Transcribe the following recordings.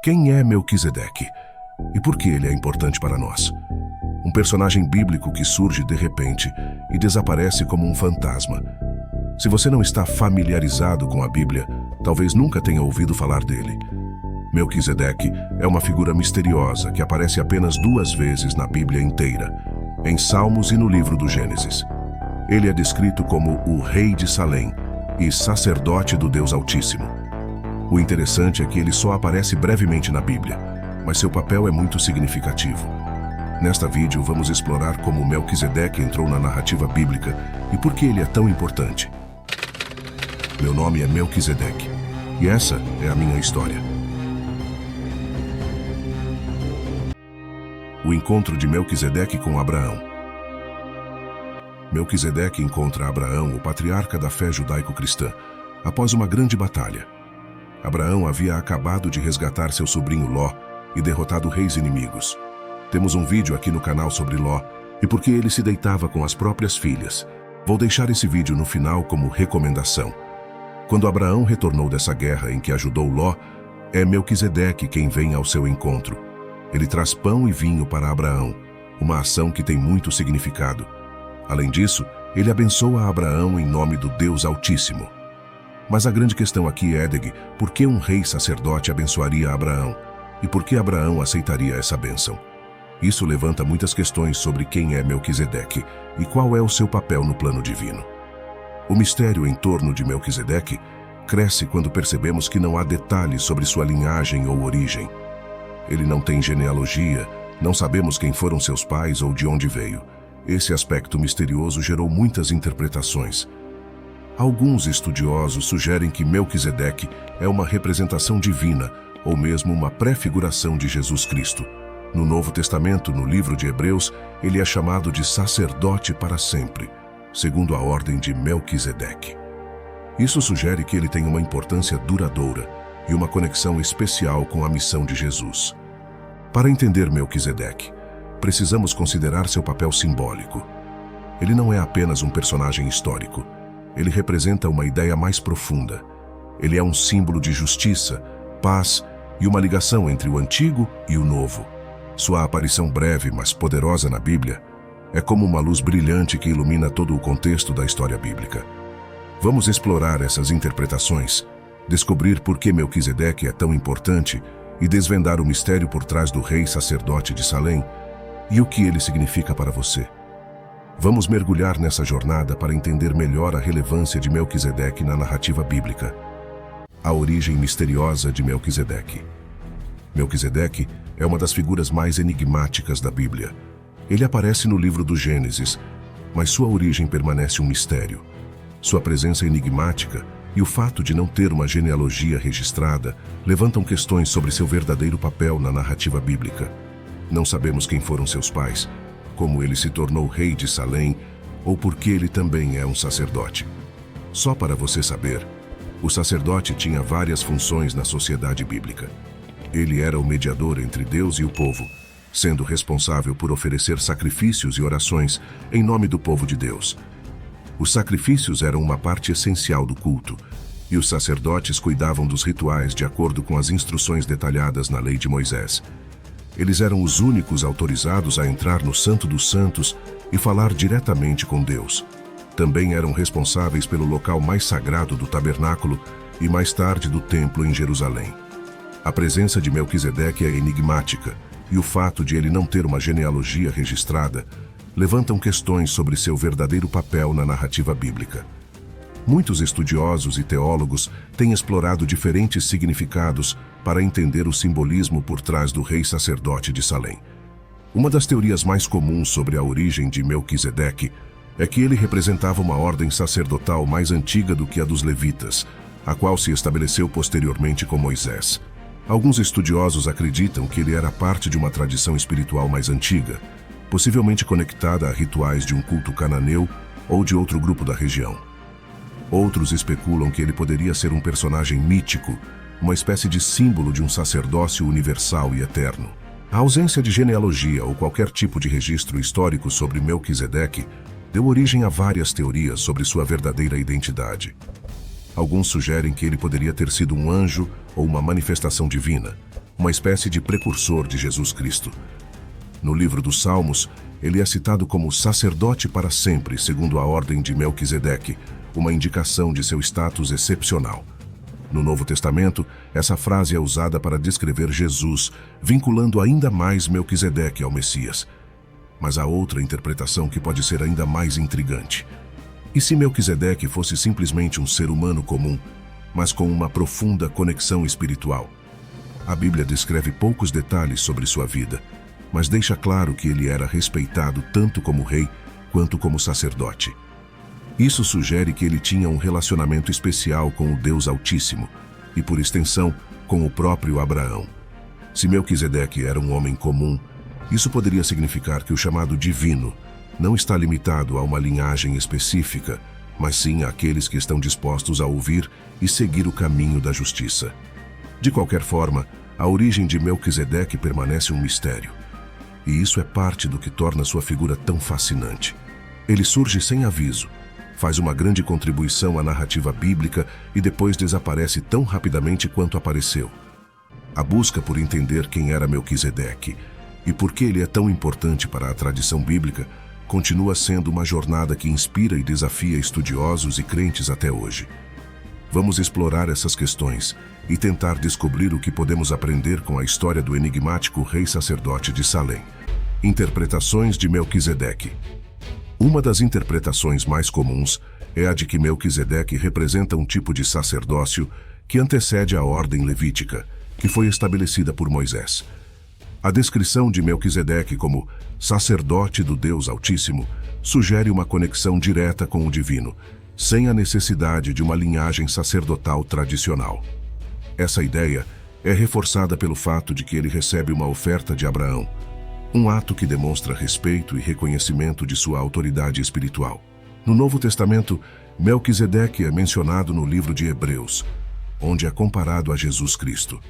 Quem é Melquisedeque? E por que ele é importante para nós? Um personagem bíblico que surge de repente e desaparece como um fantasma. Se você não está familiarizado com a Bíblia, talvez nunca tenha ouvido falar dele. Melquisedeque é uma figura misteriosa que aparece apenas 2 vezes na Bíblia inteira, em Salmos e no livro do Gênesis. Ele é descrito como o rei de Salém e sacerdote do Deus Altíssimo. O interessante é que ele só aparece brevemente na Bíblia, mas seu papel é muito significativo. Nesta vídeo vamos explorar como Melquisedeque entrou na narrativa bíblica e por que ele é tão importante. Meu nome é Melquisedeque e essa é a minha história. O encontro de Melquisedeque com Abraão. Melquisedeque encontra Abraão, o patriarca da fé judaico-cristã, após uma grande batalha. Abraão havia acabado de resgatar seu sobrinho Ló e derrotado reis inimigos. Temos um vídeo aqui no canal sobre Ló e por que ele se deitava com as próprias filhas. Vou deixar esse vídeo no final como recomendação. Quando Abraão retornou dessa guerra em que ajudou Ló, é Melquisedeque quem vem ao seu encontro. Ele traz pão e vinho para Abraão, uma ação que tem muito significado. Além disso, ele abençoa Abraão em nome do Deus Altíssimo. Mas a grande questão aqui é, por que um rei sacerdote abençoaria Abraão? E por que Abraão aceitaria essa bênção? Isso levanta muitas questões sobre quem é Melquisedeque e qual é o seu papel no plano divino. O mistério em torno de Melquisedeque cresce quando percebemos que não há detalhes sobre sua linhagem ou origem. Ele não tem genealogia, não sabemos quem foram seus pais ou de onde veio. Esse aspecto misterioso gerou muitas interpretações. Alguns estudiosos sugerem que Melquisedeque é uma representação divina ou mesmo uma prefiguração de Jesus Cristo. No Novo Testamento, no livro de Hebreus, ele é chamado de sacerdote para sempre, segundo a ordem de Melquisedeque. Isso sugere que ele tem uma importância duradoura e uma conexão especial com a missão de Jesus. Para entender Melquisedeque, precisamos considerar seu papel simbólico. Ele não é apenas um personagem histórico. Ele representa uma ideia mais profunda. Ele é um símbolo de justiça, paz e uma ligação entre o Antigo e o Novo. Sua aparição breve, mas poderosa na Bíblia, é como uma luz brilhante que ilumina todo o contexto da história bíblica. Vamos explorar essas interpretações, descobrir por que Melquisedeque é tão importante e desvendar o mistério por trás do rei sacerdote de Salém e o que ele significa para você. Vamos mergulhar nessa jornada para entender melhor a relevância de Melquisedeque na narrativa bíblica. A origem misteriosa de Melquisedeque. Melquisedeque é uma das figuras mais enigmáticas da Bíblia. Ele aparece no livro do Gênesis, mas sua origem permanece um mistério. Sua presença enigmática e o fato de não ter uma genealogia registrada levantam questões sobre seu verdadeiro papel na narrativa bíblica. Não sabemos quem foram seus pais, como ele se tornou rei de Salém ou por que ele também é um sacerdote. Só para você saber, o sacerdote tinha várias funções na sociedade bíblica. Ele era o mediador entre Deus e o povo, sendo responsável por oferecer sacrifícios e orações em nome do povo de Deus. Os sacrifícios eram uma parte essencial do culto, e os sacerdotes cuidavam dos rituais de acordo com as instruções detalhadas na lei de Moisés. Eles eram os únicos autorizados a entrar no Santo dos Santos e falar diretamente com Deus. Também eram responsáveis pelo local mais sagrado do tabernáculo e mais tarde do templo em Jerusalém. A presença de Melquisedeque é enigmática, e o fato de ele não ter uma genealogia registrada levantam questões sobre seu verdadeiro papel na narrativa bíblica. Muitos estudiosos e teólogos têm explorado diferentes significados para entender o simbolismo por trás do rei sacerdote de Salém. Uma das teorias mais comuns sobre a origem de Melquisedeque é que ele representava uma ordem sacerdotal mais antiga do que a dos levitas, a qual se estabeleceu posteriormente com Moisés. Alguns estudiosos acreditam que ele era parte de uma tradição espiritual mais antiga, possivelmente conectada a rituais de um culto cananeu ou de outro grupo da região. Outros especulam que ele poderia ser um personagem mítico, uma espécie de símbolo de um sacerdócio universal e eterno. A ausência de genealogia ou qualquer tipo de registro histórico sobre Melquisedeque deu origem a várias teorias sobre sua verdadeira identidade. Alguns sugerem que ele poderia ter sido um anjo ou uma manifestação divina, uma espécie de precursor de Jesus Cristo. No livro dos Salmos, ele é citado como sacerdote para sempre, segundo a ordem de Melquisedeque, uma indicação de seu status excepcional. No Novo Testamento, essa frase é usada para descrever Jesus, vinculando ainda mais Melquisedeque ao Messias. Mas há outra interpretação que pode ser ainda mais intrigante. E se Melquisedeque fosse simplesmente um ser humano comum, mas com uma profunda conexão espiritual? A Bíblia descreve poucos detalhes sobre sua vida, mas deixa claro que ele era respeitado tanto como rei quanto como sacerdote. Isso sugere que ele tinha um relacionamento especial com o Deus Altíssimo e, por extensão, com o próprio Abraão. Se Melquisedeque era um homem comum, isso poderia significar que o chamado divino não está limitado a uma linhagem específica, mas sim àqueles que estão dispostos a ouvir e seguir o caminho da justiça. De qualquer forma, a origem de Melquisedeque permanece um mistério. E isso é parte do que torna sua figura tão fascinante. Ele surge sem aviso, faz uma grande contribuição à narrativa bíblica e depois desaparece tão rapidamente quanto apareceu. A busca por entender quem era Melquisedeque e por que ele é tão importante para a tradição bíblica continua sendo uma jornada que inspira e desafia estudiosos e crentes até hoje. Vamos explorar essas questões e tentar descobrir o que podemos aprender com a história do enigmático rei sacerdote de Salém. Interpretações de Melquisedeque. Uma das interpretações mais comuns é a de que Melquisedeque representa um tipo de sacerdócio que antecede a ordem levítica, que foi estabelecida por Moisés. A descrição de Melquisedeque como sacerdote do Deus Altíssimo sugere uma conexão direta com o divino, sem a necessidade de uma linhagem sacerdotal tradicional. Essa ideia é reforçada pelo fato de que ele recebe uma oferta de Abraão, um ato que demonstra respeito e reconhecimento de sua autoridade espiritual. No Novo Testamento, Melquisedeque é mencionado no livro de Hebreus, onde é comparado a Jesus Cristo.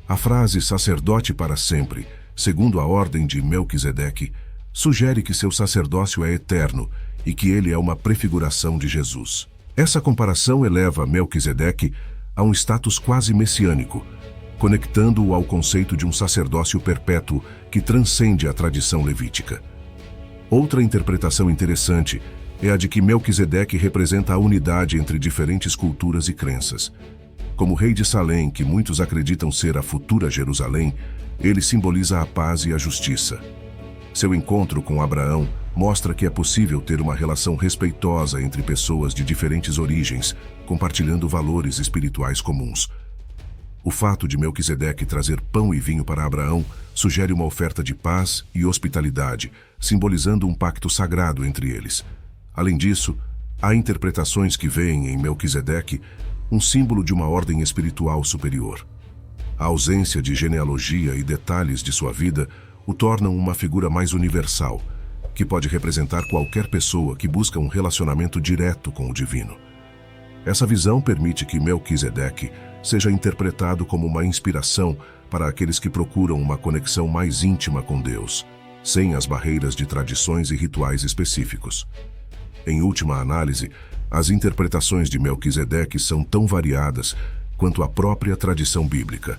A frase sacerdote para sempre, segundo a ordem de Melquisedeque, sugere que seu sacerdócio é eterno e que ele é uma prefiguração de Jesus. Essa comparação eleva Melquisedeque a um status quase messiânico, conectando-o ao conceito de um sacerdócio perpétuo que transcende a tradição levítica. Outra interpretação interessante é a de que Melquisedeque representa a unidade entre diferentes culturas e crenças. Como rei de Salém, que muitos acreditam ser a futura Jerusalém, ele simboliza a paz e a justiça. Seu encontro com Abraão mostra que é possível ter uma relação respeitosa entre pessoas de diferentes origens, compartilhando valores espirituais comuns. O fato de Melquisedeque trazer pão e vinho para Abraão sugere uma oferta de paz e hospitalidade, simbolizando um pacto sagrado entre eles. Além disso, há interpretações que veem em Melquisedeque um símbolo de uma ordem espiritual superior. A ausência de genealogia e detalhes de sua vida o tornam uma figura mais universal, que pode representar qualquer pessoa que busca um relacionamento direto com o divino. Essa visão permite que Melquisedeque seja interpretado como uma inspiração para aqueles que procuram uma conexão mais íntima com Deus, sem as barreiras de tradições e rituais específicos. Em última análise, as interpretações de Melquisedeque são tão variadas quanto a própria tradição bíblica.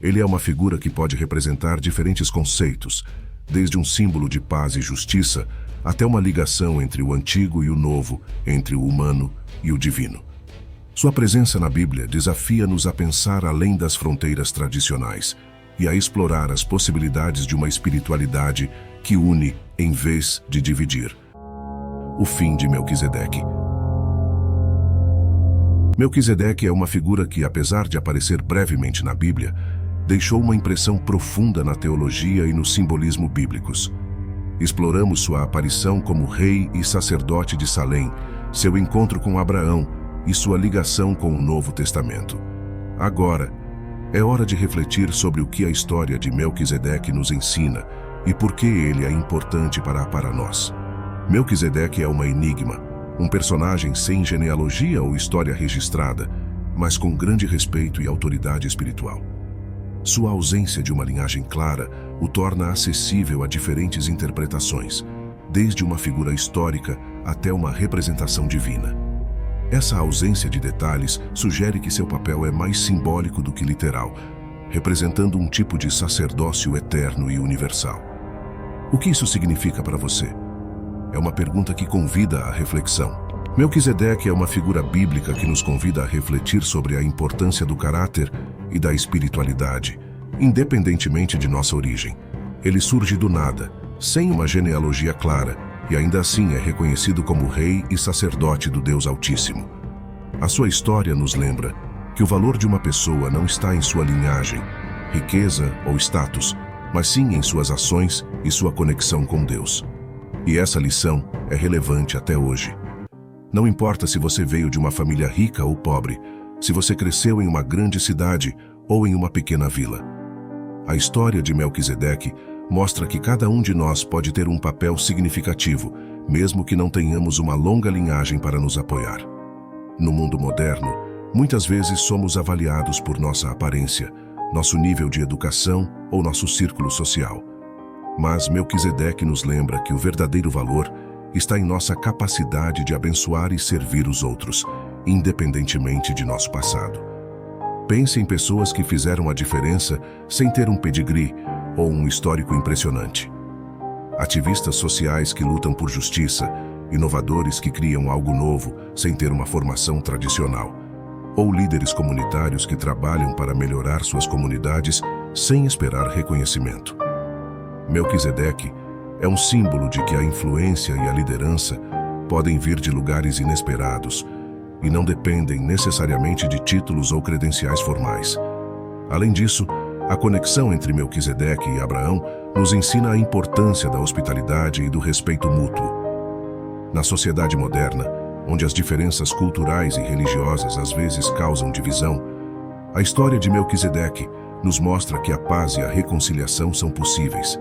Ele é uma figura que pode representar diferentes conceitos, desde um símbolo de paz e justiça até uma ligação entre o antigo e o novo, entre o humano e o divino. Sua presença na Bíblia desafia-nos a pensar além das fronteiras tradicionais e a explorar as possibilidades de uma espiritualidade que une em vez de dividir. O fim de Melquisedeque. Melquisedeque é uma figura que, apesar de aparecer brevemente na Bíblia, deixou uma impressão profunda na teologia e no simbolismo bíblicos. Exploramos sua aparição como rei e sacerdote de Salém, seu encontro com Abraão e sua ligação com o Novo Testamento. Agora, é hora de refletir sobre o que a história de Melquisedeque nos ensina e por que ele é importante para nós. Melquisedeque é uma enigma, um personagem sem genealogia ou história registrada, mas com grande respeito e autoridade espiritual. Sua ausência de uma linhagem clara o torna acessível a diferentes interpretações, desde uma figura histórica até uma representação divina. Essa ausência de detalhes sugere que seu papel é mais simbólico do que literal, representando um tipo de sacerdócio eterno e universal. O que isso significa para você? É uma pergunta que convida à reflexão. Melquisedeque é uma figura bíblica que nos convida a refletir sobre a importância do caráter e da espiritualidade, independentemente de nossa origem. Ele surge do nada, sem uma genealogia clara, e ainda assim é reconhecido como rei e sacerdote do Deus Altíssimo. A sua história nos lembra que o valor de uma pessoa não está em sua linhagem, riqueza ou status, mas sim em suas ações e sua conexão com Deus. E essa lição é relevante até hoje. Não importa se você veio de uma família rica ou pobre, se você cresceu em uma grande cidade ou em uma pequena vila. A história de Melquisedeque mostra que cada um de nós pode ter um papel significativo, mesmo que não tenhamos uma longa linhagem para nos apoiar. No mundo moderno, muitas vezes somos avaliados por nossa aparência, nosso nível de educação ou nosso círculo social. Mas Melquisedeque nos lembra que o verdadeiro valor está em nossa capacidade de abençoar e servir os outros, independentemente de nosso passado. Pense em pessoas que fizeram a diferença sem ter um pedigree ou um histórico impressionante. Ativistas sociais que lutam por justiça, inovadores que criam algo novo sem ter uma formação tradicional, ou líderes comunitários que trabalham para melhorar suas comunidades sem esperar reconhecimento. Melquisedeque é um símbolo de que a influência e a liderança podem vir de lugares inesperados e não dependem necessariamente de títulos ou credenciais formais. Além disso, a conexão entre Melquisedeque e Abraão nos ensina a importância da hospitalidade e do respeito mútuo. Na sociedade moderna, onde as diferenças culturais e religiosas às vezes causam divisão, a história de Melquisedeque nos mostra que a paz e a reconciliação são possíveis.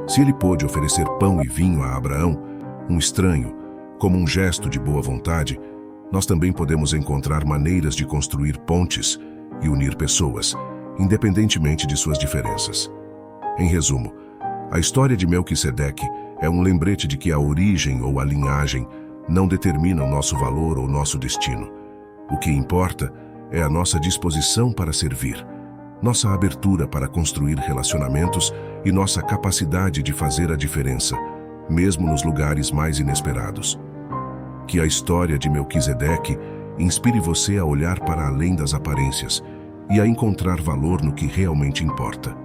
Se ele pôde oferecer pão e vinho a Abraão, um estranho, como um gesto de boa vontade, nós também podemos encontrar maneiras de construir pontes e unir pessoas, independentemente de suas diferenças. Em resumo, a história de Melquisedeque é um lembrete de que a origem ou a linhagem não determinam nosso valor ou nosso destino. O que importa é a nossa disposição para servir, nossa abertura para construir relacionamentos e nossa capacidade de fazer a diferença, mesmo nos lugares mais inesperados. Que a história de Melquisedeque inspire você a olhar para além das aparências e a encontrar valor no que realmente importa: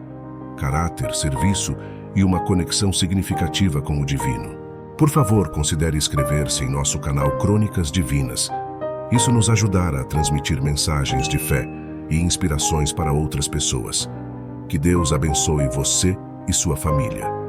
caráter, serviço e uma conexão significativa com o divino. Por favor, considere inscrever-se em nosso canal Crônicas Divinas. Isso nos ajudará a transmitir mensagens de fé e inspirações para outras pessoas. Que Deus abençoe você e sua família.